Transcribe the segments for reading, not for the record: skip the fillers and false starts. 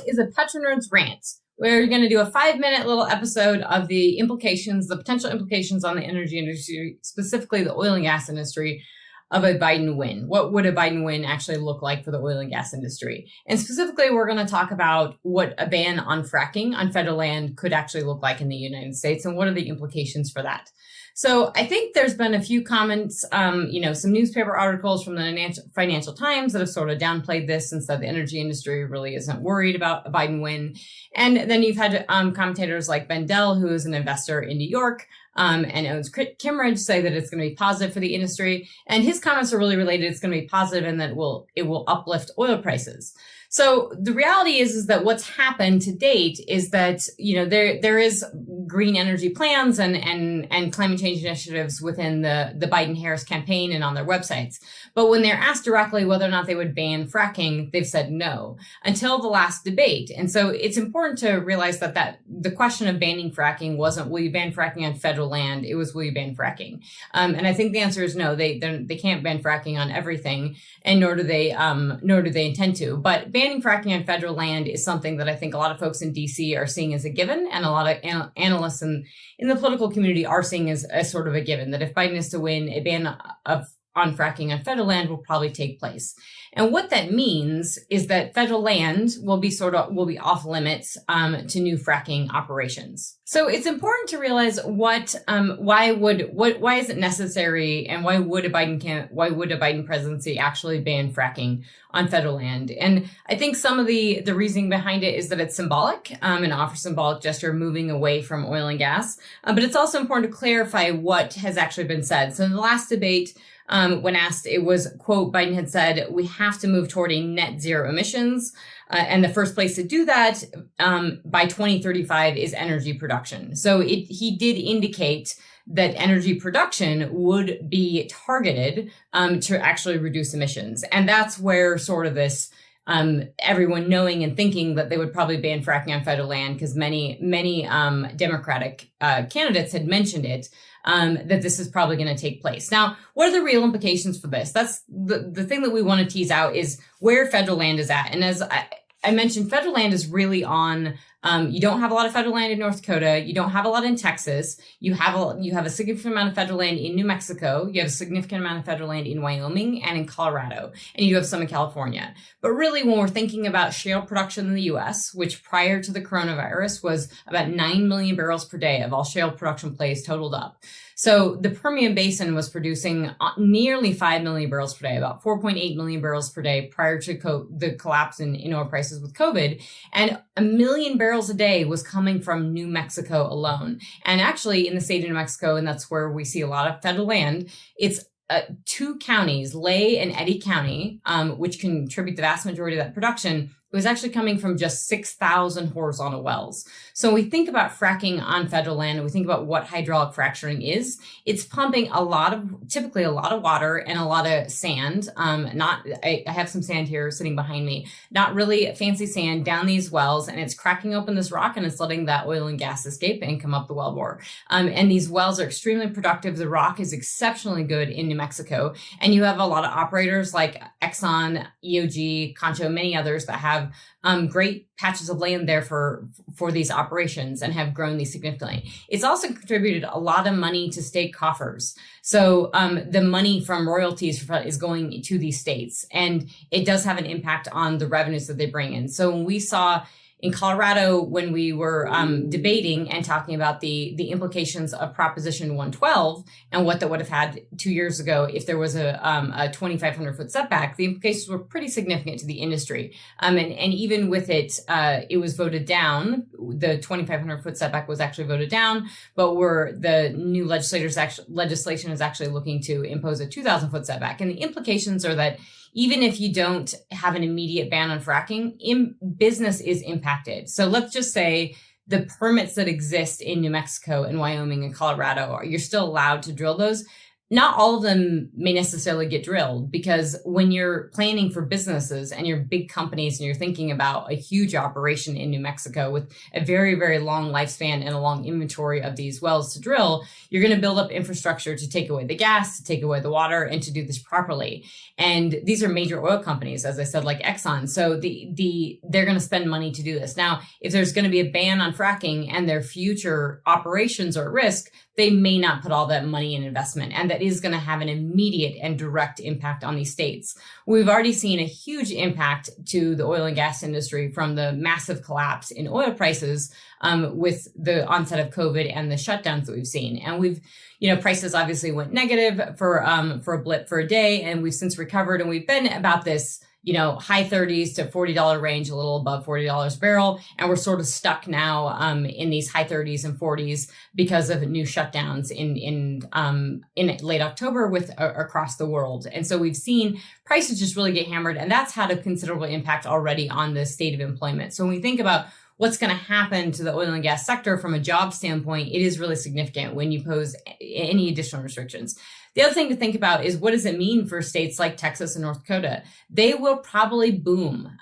is a PetroNerds Rant. We're going to do a 5-minute little episode of the implications, the potential implications on the energy industry, specifically the oil and gas industry, of a Biden win. What would a Biden win actually look like for the oil and gas industry? And specifically, we're going to talk about what a ban on fracking on federal land could actually look like in the United States and what are the implications for that. So I think there's been a few comments, some newspaper articles from the Financial Times that have sort of downplayed this and said the energy industry really isn't worried about a Biden win. And then you've had commentators like Ben Dell, who is an investor in New York and owns Kimmeridge, say that it's going to be positive for the industry. And his comments are really related. It's going to be positive and that it will uplift oil prices. So the reality is that what's happened to date is that, there is green energy plans and climate change initiatives within the Biden-Harris campaign and on their websites. But when they're asked directly whether or not they would ban fracking, they've said no until the last debate. And so it's important to realize that the question of banning fracking wasn't, will you ban fracking on federal land? It was, will you ban fracking? And I think the answer is no, they can't ban fracking on everything, and nor do they intend to. But banning fracking on federal land is something that I think a lot of folks in DC are seeing as a given, and a lot of analysts in the political community are seeing as sort of a given, that if Biden is to win, a ban on fracking on federal land will probably take place. And what that means is that federal land will be off limits to new fracking operations. So it's important to realize why is it necessary, and why would a Biden presidency actually ban fracking on federal land? And I think some of the reasoning behind it is that it's symbolic and offers symbolic gesture moving away from oil and gas. But it's also important to clarify what has actually been said. So in the last debate, when asked, it was, quote, Biden had said, we have to move toward a net zero emissions. And the first place to do that by 2035 is energy production. So he did indicate that energy production would be targeted to actually reduce emissions. And that's where sort of this everyone knowing and thinking that they would probably ban fracking on federal land, because many Democratic candidates had mentioned it, that this is probably going to take place. Now, what are the real implications for this? That's the thing that we want to tease out, is where federal land is at. And as I mentioned, federal land is really on, you don't have a lot of federal land in North Dakota. You don't have a lot in Texas. You have a significant amount of federal land in New Mexico. You have a significant amount of federal land in Wyoming and in Colorado, and you have some in California. But really, when we're thinking about shale production in the U.S., which prior to the coronavirus was about 9 million barrels per day of all shale production plays totaled up. So the Permian Basin was producing nearly 5 million barrels per day, about 4.8 million barrels per day prior to the collapse in oil prices with COVID. And 1 million barrels a day was coming from New Mexico alone. And actually in the state of New Mexico, and that's where we see a lot of federal land, it's two counties, Lay and Eddy County, which contribute the vast majority of that production. It was actually coming from just 6,000 horizontal wells. So when we think about fracking on federal land, and we think about what hydraulic fracturing is, it's pumping typically a lot of water and a lot of sand. I have some sand here sitting behind me, not really fancy sand, down these wells, and it's cracking open this rock and it's letting that oil and gas escape and come up the wellbore. And these wells are extremely productive. The rock is exceptionally good in New Mexico. And you have a lot of operators like Exxon, EOG, Concho, many others that have great patches of land there for these operations and have grown these significantly. It's also contributed a lot of money to state coffers. So the money from royalties is going to these states, and it does have an impact on the revenues that they bring in. So when we saw in Colorado, when we were debating and talking about the implications of Proposition 112 and what that would have had 2 years ago if there was a 2,500-foot setback, the implications were pretty significant to the industry. And even with it, it was voted down. The 2,500-foot setback was actually voted down, but the new legislation is actually looking to impose a 2,000-foot setback. And the implications are that even if you don't have an immediate ban on fracking, business is impacted. So let's just say the permits that exist in New Mexico and Wyoming and Colorado, you're still allowed to drill those. not all of them may necessarily get drilled, because when you're planning for businesses and you're big companies and you're thinking about a huge operation in New Mexico with a very, very long lifespan and a long inventory of these wells to drill, you're going to build up infrastructure to take away the gas, to take away the water, and to do this properly. And these are major oil companies, as I said, like Exxon. So they're going to spend money to do this. Now, if there's going to be a ban on fracking and their future operations are at risk, they may not put all that money in investment, and that is going to have an immediate and direct impact on these states. We've already seen a huge impact to the oil and gas industry from the massive collapse in oil prices with the onset of COVID and the shutdowns that we've seen. And prices obviously went negative for a blip for a day, and we've since recovered, and we've been about this high 30s to $40 range, a little above $40 a barrel. And we're sort of stuck now in these high 30s and 40s because of new shutdowns in late October across the world. And so we've seen prices just really get hammered, and that's had a considerable impact already on the state of employment. So when we think about what's going to happen to the oil and gas sector from a job standpoint, it is really significant when you pose any additional restrictions. The other thing to think about is, what does it mean for states like Texas and North Dakota? They will probably boom.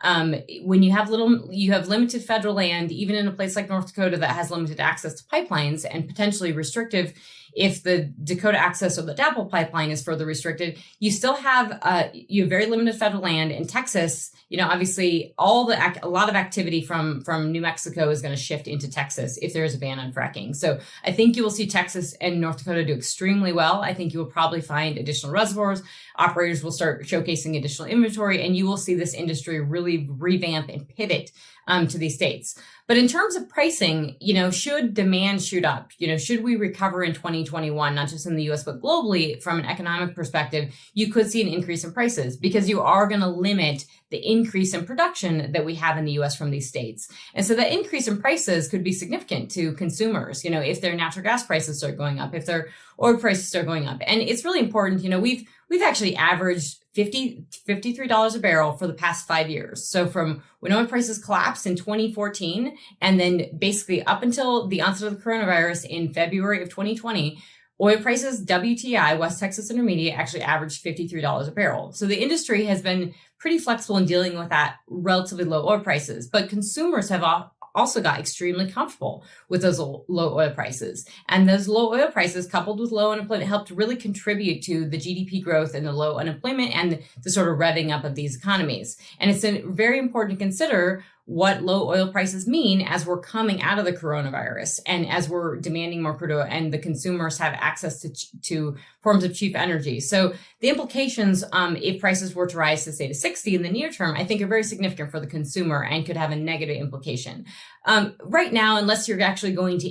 When you have limited federal land, even in a place like North Dakota that has limited access to pipelines and potentially restrictive. If the Dakota Access or the DAPL pipeline is further restricted, you still have very limited federal land. In Texas, obviously a lot of activity from New Mexico is going to shift into Texas if there is a ban on fracking. So I think you will see Texas and North Dakota do extremely well. I think you will probably find additional reservoirs. Operators will start showcasing additional inventory, and you will see this industry really revamp and pivot to these states. But in terms of pricing, should demand shoot up, should we recover in 2021, not just in the US, but globally from an economic perspective, you could see an increase in prices, because you are going to limit the increase in production that we have in the US from these states. And so that increase in prices could be significant to consumers, if their natural gas prices start going up, if their oil prices start going up. And it's really important, we've actually averaged $53 a barrel for the past 5 years. So from when oil prices collapsed in 2014, and then basically up until the onset of the coronavirus in February of 2020, oil prices, WTI, West Texas Intermediate, actually averaged $53 a barrel. So the industry has been pretty flexible in dealing with that relatively low oil prices, but consumers have also got extremely comfortable with those low oil prices. And those low oil prices, coupled with low unemployment, helped really contribute to the GDP growth and the low unemployment and the sort of revving up of these economies. And it's very important to consider what low oil prices mean as we're coming out of the coronavirus and as we're demanding more crude oil and the consumers have access to forms of cheap energy. So the implications, if prices were to rise to say to 60 in the near term, I think are very significant for the consumer and could have a negative implication. Right now, unless you're actually going to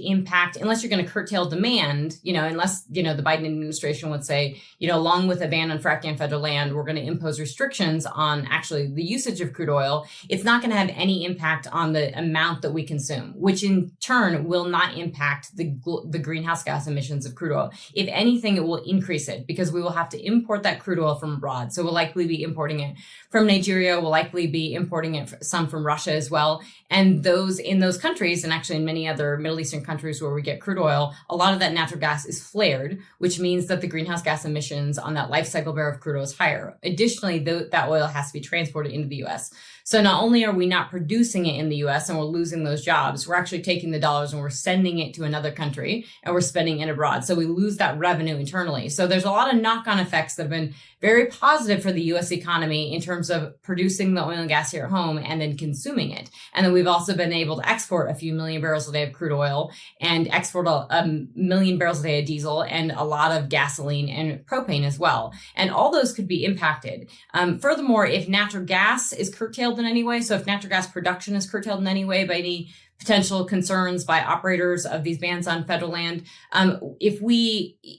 unless you're going to curtail demand, unless, the Biden administration would say, along with a ban on fracking on federal land, we're going to impose restrictions on actually the usage of crude oil, it's not going to have any impact on the amount that we consume, which in turn will not impact the greenhouse gas emissions of crude oil. If anything, it will increase it, because we will have to import that crude oil from abroad. So we'll likely be importing it from Nigeria. We'll likely be importing it some from Russia as well. And in those countries, and actually in many other Middle Eastern countries where we get crude oil, a lot of that natural gas is flared, which means that the greenhouse gas emissions on that life cycle barrel of crude oil is higher. Additionally, that oil has to be transported into the US. So not only are we not producing it in the US and we're losing those jobs, we're actually taking the dollars and we're sending it to another country and we're spending it abroad. So we lose that revenue internally. So there's a lot of knock-on effects that have been very positive for the US economy in terms of producing the oil and gas here at home and then consuming it. And then we've also been able to export a few million barrels a day of crude oil and export a million barrels a day of diesel and a lot of gasoline and propane as well. And all those could be impacted. Furthermore, if natural gas is curtailed in any way, so if natural gas production is curtailed in any way by any potential concerns by operators of these bans on federal land,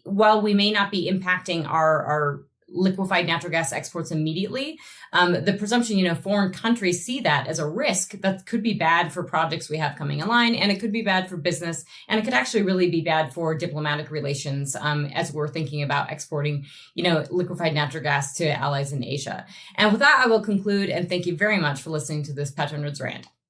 while we may not be impacting our liquefied natural gas exports immediately, the presumption, foreign countries see that as a risk that could be bad for projects we have coming online, and it could be bad for business, and it could actually really be bad for diplomatic relations as we're thinking about exporting, liquefied natural gas to allies in Asia. And with that, I will conclude, and thank you very much for listening to this PetroNerds Rant.